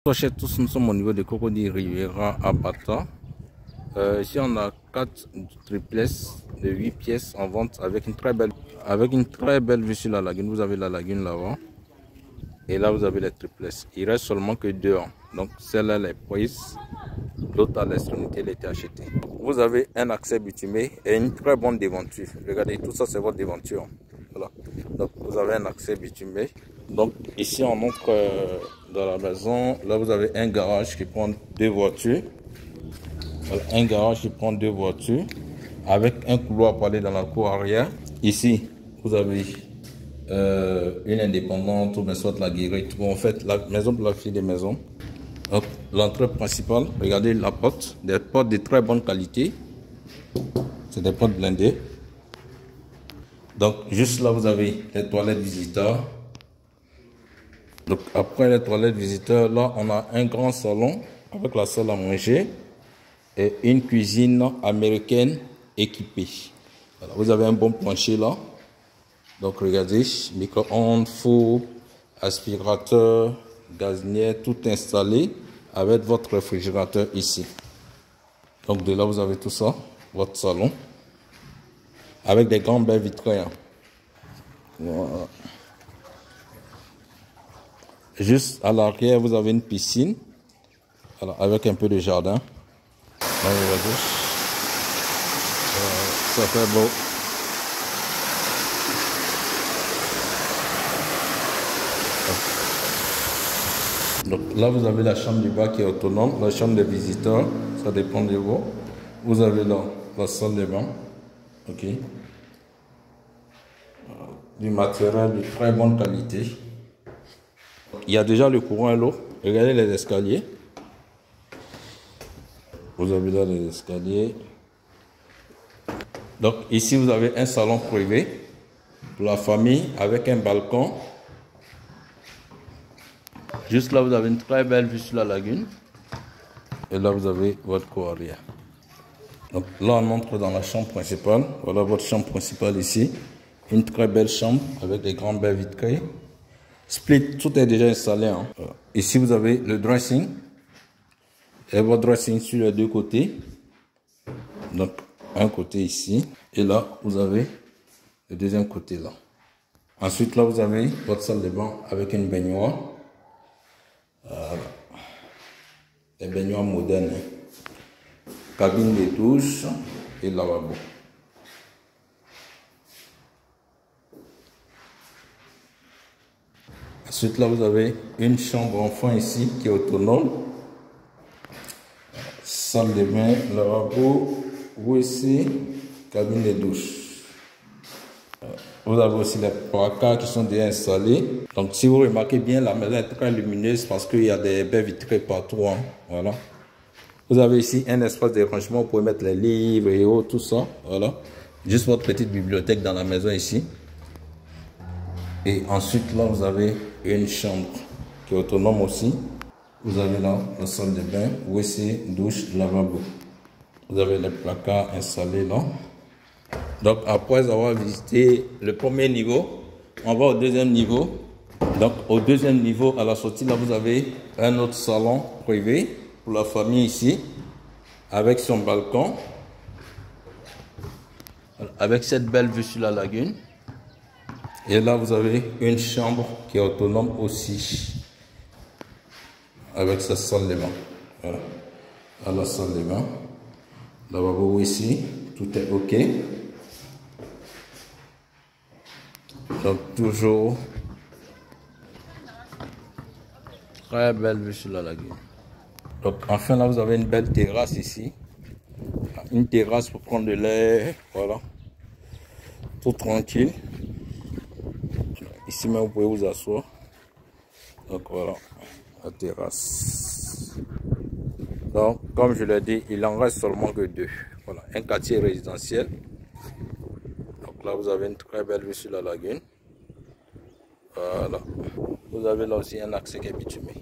Tous nous sommes au niveau de Cocody Riviera à Bata. Ici on a 4 triplets de 8 pièces en vente avec une très belle vue sur la lagune. Vous avez la lagune là-bas et là vous avez les triplets. Il reste seulement que 2 ans. Donc celle-là elle est prise, l'autre à l'extrémité elle a été achetée. Vous avez un accès bitumé et une très bonne devanture. Regardez, tout ça c'est votre devanture. Voilà. Donc vous avez un accès bitumé. Donc ici on entre dans la maison. Là vous avez un garage qui prend 2 voitures. Voilà, un garage qui prend 2 voitures avec un couloir pour aller dans la cour arrière. Ici vous avez une indépendante ou bien soit la guérite. Bon, en fait la maison pour la fille des maisons. L'entrée principale, regardez la porte, des portes de très bonne qualité. C'est des portes blindées. Donc juste là vous avez les toilettes visiteurs. Donc après les toilettes visiteurs, là on a un grand salon avec la salle à manger et une cuisine américaine équipée. Voilà, vous avez un bon plancher là. Donc regardez, micro-ondes, four, aspirateur, gazinière, tout installé avec votre réfrigérateur ici. Donc de là vous avez tout ça, votre salon avec des grandes baies vitrées. Voilà. Juste à l'arrière, vous avez une piscine. Alors, avec un peu de jardin. Là, regardez. Ça fait beau. Donc là, vous avez la chambre du bas qui est autonome. La chambre des visiteurs, ça dépend de vous. Vous avez là la salle de bain. Ok. Du matériel de très bonne qualité. Il y a déjà le courant à l'eau. Regardez les escaliers. Vous avez là les escaliers. Donc ici vous avez un salon privé pour la famille avec un balcon. Juste là vous avez une très belle vue sur la lagune. Et là vous avez votre cour arrière. Donc là on entre dans la chambre principale. Voilà votre chambre principale ici. Une très belle chambre avec des grandes baies vitrées. Split, tout est déjà installé. Hein. Ici, vous avez le dressing. Et votre dressing sur les deux côtés. Donc, un côté ici. Et là, vous avez le deuxième côté là. Ensuite, là, vous avez votre salle de bain avec une baignoire. Des baignoires modernes. Hein. Cabine de douche et lavabo. Ensuite, là, vous avez une chambre enfant ici qui est autonome. Salle de bain, lavabo, WC, cabine de douche. Vous avez aussi les placards qui sont déjà installés. Donc, si vous remarquez bien, la maison est très lumineuse parce qu'il y a des baies vitrées partout. Hein. Voilà. Vous avez ici un espace de rangement pour mettre les livres et autres, tout ça. Voilà. Juste votre petite bibliothèque dans la maison ici. Et ensuite, là, vous avez une chambre qui est autonome aussi. Vous avez là la salle de bain, WC, douche, lavabo. Vous avez les placards installés là. Donc, après avoir visité le premier niveau, on va au deuxième niveau. Donc, au deuxième niveau, à la sortie, là, vous avez un autre salon privé pour la famille ici, avec son balcon, avec cette belle vue sur la lagune. Et là, vous avez une chambre qui est autonome aussi, avec sa salle de bain. Voilà. À la salle de bain. Lavabo ici, tout est OK. Donc, toujours très belle vue sur la lagune. Donc, enfin, là, vous avez une belle terrasse ici. Une terrasse pour prendre de l'air. Voilà. Tout tranquille. Ici même vous pouvez vous asseoir. Donc voilà, la terrasse. Donc comme je l'ai dit, il en reste seulement que 2. Voilà, un quartier résidentiel. Donc là vous avez une très belle vue sur la lagune. Voilà. Vous avez là aussi un accès qui est bitumé.